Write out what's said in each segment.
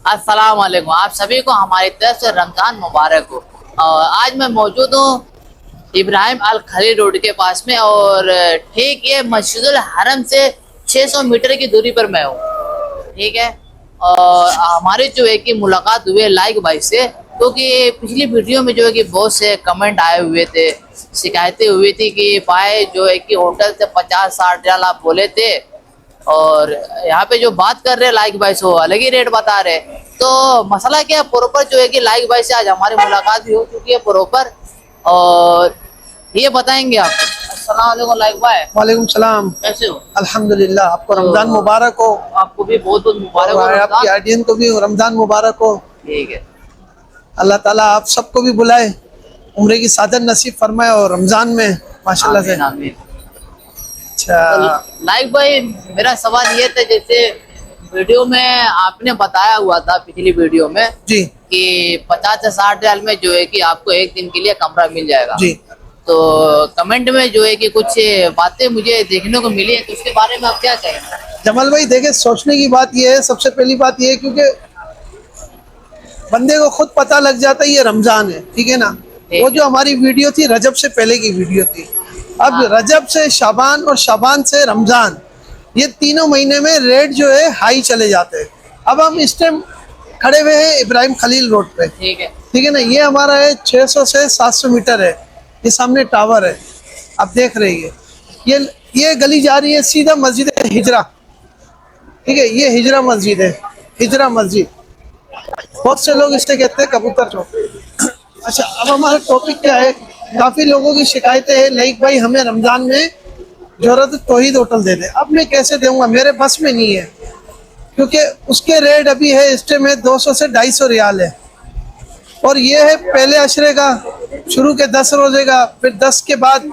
अस्सलाम वालेकुम। आप सभी को हमारी तरफ से रमज़ान मुबारक हो। और आज मैं मौजूद हूँ इब्राहिम अल खलील रोड के पास में, और ठीक ये मस्जिदुल हरम से 600 मीटर की दूरी पर मैं हूँ। ठीक है, और हमारी जो है कि मुलाकात हुई है लाइक भाई से, क्योंकि पिछली वीडियो में जो है कि बहुत से कमेंट आए हुए थे, शिकायतें हुई थी कि भाई जो है कि होटल से 50-60 रियाल आप बोले थे, और यहाँ पे जो बात कर रहे हैं लाइक भाई से वो अलग ही रेट बता रहे हैं। तो मसला क्या है, प्रॉपर जो है कि लाइक भाई से आज हमारी मुलाकात भी हो चुकी है प्रॉपर, और ये बताएंगे आपको। अस्सलाम वालेकुम लाइक भाई। वालेकुम सलाम। कैसे हो? अल्हम्दुलिल्लाह। आपको रमजान मुबारक हो। आपको भी बहुत बहुत मुबारक हो। आपकी ऑडियंस को भी रमजान मुबारक हो। ठीक है, अल्लाह ताला आप सबको भी बुलाए, उम्रे की सादत नसीब फरमाए, और रमजान में माशाल्लाह से। आमीन आमीन। अच्छा तो लाइक भाई, मेरा सवाल ये था, जैसे वीडियो में आपने बताया हुआ था पिछली वीडियो में जी कि 50 से 60 रियाल में जो है कि आपको एक दिन के लिए कमरा मिल जाएगा। जी। तो कमेंट में जो है कि कुछ बातें मुझे देखने को मिली है, तो उसके बारे में आप क्या कहेंगे? जमाल भाई देखे, सोचने की बात यह है, सबसे पहली बात यह है क्योंकि बंदे को खुद पता लग जाता है ये रमजान है, ठीक है ना। वो जो हमारी वीडियो थी रजब से पहले की वीडियो थी। अब रजब से शाबान और शाबान से रमजान, ये तीनों महीने में रेट जो है हाई चले जाते हैं। अब हम इस टाइम खड़े हुए हैं इब्राहिम खलील रोड पे, ठीक है, ठीक है ना। ये हमारा है 600 से 700 मीटर है। ये सामने टावर है, आप देख रहे हैं। ये गली जा रही है सीधा मस्जिद हिजरा, ठीक है। ये हिजरा मस्जिद है, हिजरा मस्जिद। बहुत से लोग इसे कहते हैं कबूतर चौक। अच्छा, अब हमारा टॉपिक क्या है। काफी लोगों की शिकायतें हैं, लाइक भाई हमें रमजान में जोहरत तौहीद होटल दे दे। अब मैं कैसे दूंगा, मेरे बस में नहीं है, क्योंकि उसके रेट अभी है इस टाइम में 200 से 250 रियाल है। और ये है पहले अशरे का, शुरू के 10 रोजे का, फिर 10 के बाद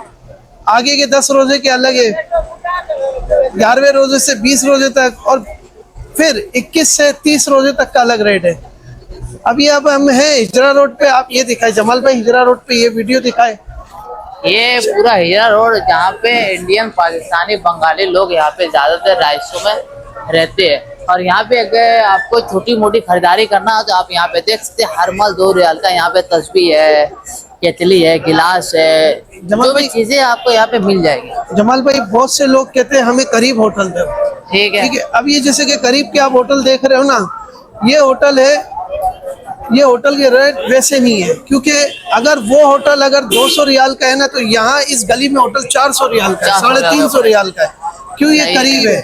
आगे के 10 रोजे के अलग है, 11वें रोजे से 20 रोजे तक, और फिर 21 से 30 रोजे तक का अलग रेट है। अभी अब हम हैं हिजरा रोड पे। आप ये दिखाए जमाल भाई, हिजरा रोड पे ये वीडियो दिखाए। ये पूरा हीरा रोड जहाँ पे इंडियन, पाकिस्तानी, बंगाली लोग यहाँ पे ज्यादातर राइसों में रहते हैं। और यहाँ पे अगर आपको छोटी मोटी खरीदारी करना हो तो आप यहाँ पे देख सकते हैं, हर माल 2 रियाल का। यहाँ पे तस्बीह है, केतली है, गिलास है, जो भी चीजें आपको यहाँ पे मिल जाएगी। जमाल भाई बहुत से लोग कहते हैं हमें करीब होटल दो, ठीक है, ठीक है। अब ये जैसे कि करीब के आप होटल देख रहे हो ना, ये होटल है, ये होटल के रेट वैसे नहीं है, क्योंकि अगर वो होटल अगर 200 रियाल का है ना, तो यहाँ इस गली में होटल 400 रियाल का है, 350 रियाल का है। क्यों? ये करीब है,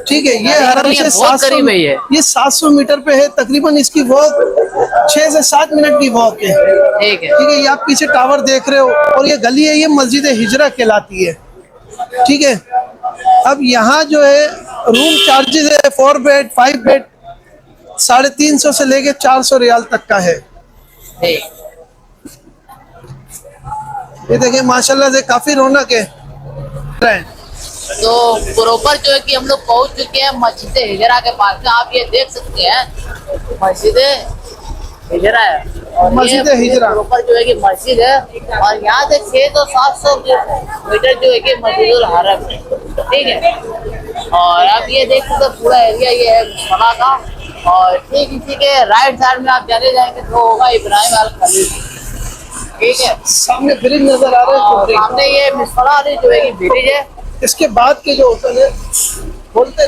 ठीक है। ये हरम से 700, ये 700 मीटर पे है तकरीबन। इसकी वॉक 6 से 7 मिनट की वॉक है, ठीक है, ठीक है। ये आप पीछे टावर देख रहे हो, और ये गली है, ये मस्जिद हिजरा कहलाती है, ठीक है। अब यहाँ जो है रूम चार्जेस है 4 बेड 5 बेड 350 से लेके 400 रियाल तक का है। ये देखिए माशाल्लाह से काफी रौनक है। तो प्रॉपर जो है कि हम लोग पहुंच चुके हैं मस्जिद हिजरा के पास में। आप ये देख सकते हैं मस्जिद हिजरा है, और मस्जिद हिजरा प्रॉपर जो है कि मस्जिद है, और यहाँ से 600-700 मीटर जो है कि मस्जिदुल हरम है, ठीक है। और अब ये देख सकते पूरा एरिया ये है मुसल्ला का, और ठीक इसी के राइट साइड में आप चले जाएंगे तो होगा इब्राहिम अल खलील, ठीक है। सामने ब्रिज नजर आ रहा है, सामने ये मिसफला जो है कि ब्रिज है। इसके बाद के जो होटल है बोलते,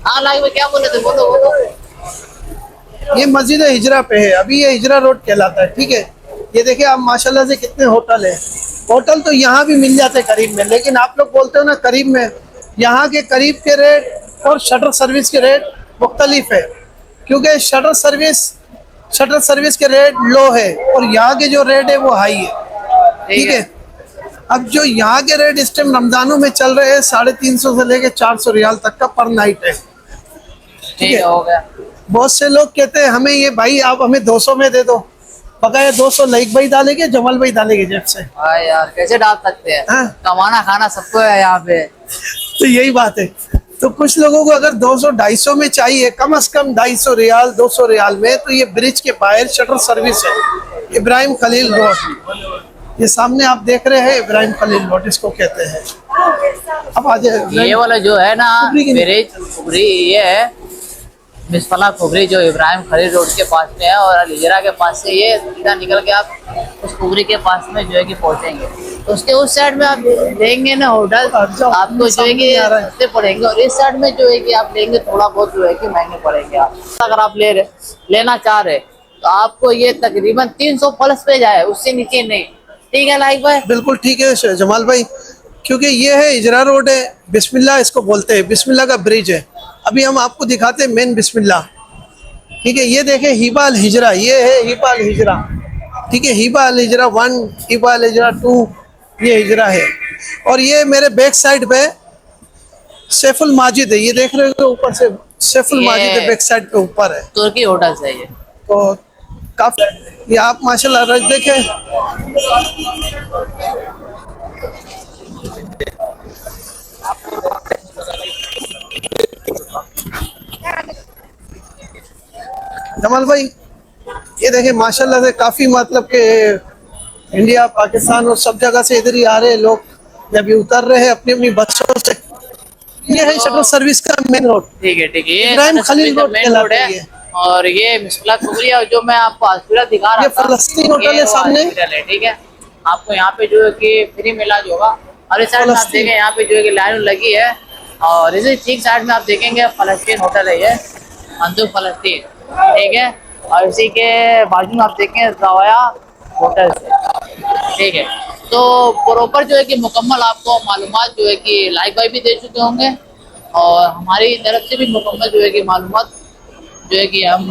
हाँ लाइक में क्या बोले थे, बोलो बोलो। ये मस्जिद हिजरा पे है, अभी ये हिजरा रोड कहलाता है, ठीक है। ये देखिए आप माशाल्लाह से कितने होटल है। होटल तो यहाँ भी मिल जाते हैं करीब में, लेकिन आप लोग बोलते हो ना करीब में, यहाँ के करीब के रेट और शटर सर्विस के रेट मुख्तलिफ है, क्योंकि शटर सर्विस के रेट लो है, और यहाँ के जो रेट है वो हाई है, ठीक है। अब जो यहाँ के रेट इस टाइम रमजानों में चल रहे हैं 350 से लेके 400 रियाल तक का पर नाइट है, ठीक है। हो गया। बहुत से लोग कहते हैं हमें ये भाई आप हमें 200 में दे दो, बकाया 200 लाइक भाई डालेंगे, जमाल भाई डालेंगे जेब से। हाँ यार, कैसे डाल सकते हैं? हाँ? कमाना खाना सबको है यहाँ पे। तो यही बात है। तो कुछ लोगों को अगर 200-250 में चाहिए, कम से कम 250 रियाल 200 रियाल में, तो ये ब्रिज के बाहर शटर सर्विस है, इब्राहिम खलील रोड। ये सामने आप देख रहे हैं इब्राहिम खलील रोड इसको कहते हैं। अब आ जाए। ये वाला जो है ना कुबरी की नहीं। मेरे कुबरी, ये है मिसफला कुबरी जो इब्राहिम खलील रोड के पास में है, और अल हिजरा के पास से ये सीधा निकल के आप उस कुबरी के पास में जो है कि पहुंचेंगे। तो उसके उस साइड में आप लेंगे ना होटल, आपको जो है कि सस्ते पड़ेंगे, और इस साइड में जो है कि आप लेंगे थोड़ा बहुत जो है कि महंगे पड़ेंगे। आप अगर आप लेना चाह रहे तो आपको ये तकरीबन 300 प्लस पे जाए, उससे नीचे नहीं। ठीक है लाइक भाई? बिल्कुल ठीक है जमाल भाई, क्योंकि ये है हिजरा रोड है, बिस्मिल्लाह इसको बोलते हैं, बिस्मिल्लाह का ब्रिज है। अभी हम आपको दिखाते हैं मेन बिस्मिल्लाह। ठीक है, ये देखें हिबा अल हिजरा, ये है हिबा अल हिजरा। ठीक है, हिबा अल हिजरा 1, हिबा अल हिजरा 2, ये हिजरा है। और ये मेरे बैक साइड पे सैफुल माजिद है, ये देख रहे हो ऊपर से सैफुल ये माजिद है, बैक साइड पे ऊपर है। तुर्की होटल से ये। तो काफी ये आप माशाल्लाह देखें, जमाल भाई ये देखें माशाल्लाह से काफी मतलब के इंडिया पाकिस्तान और सब जगह से इधर ही आ रहे हैं लोग, जब ये उतर रहे हैं अपनी अपनी बसों से। ये है शटल सर्विस का मेन रोड, ठीक है ठीक है, ये Ibrahim Khalil road main road है। और ये मिसफला कुबरी है, जो मैं आपको हॉस्पिटल दिखा रहा ये था, फलस्तीन होटल है ये वो सामने। हॉस्पिटल है। ठीक है, आपको यहाँ पे जो है कि फ्री में इलाज होगा। और इस साइड में आप फलस्तीन। देखें यहाँ पे जो है कि लाइन लगी है, और इसी ठीक साइड में आप देखेंगे फलस्तीन होटल है, ये मंसूर फलस्तीन। ठीक है, और इसी के बाजू में आप देखें रवाया होटल से। ठीक है, तो प्रॉपर जो है कि मुकम्मल आपको मालूमात जो है कि लाइक भाई भी दे चुके होंगे, और हमारी तरफ से भी मुकम्मल जो है कि मालूमात जो है कि हम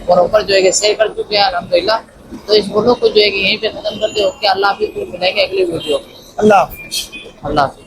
प्रॉपर जो है कि शेयर कर चुके हैं अल्हम्दुलिल्लाह। तो इस वीडियो को जो है कि यहीं पे खत्म करते हो कि अल्लाह हाफिज़, फिर मिलेंगे अगली वीडियो। अल्लाह हाफिज़। अल्लाह हाफिज़।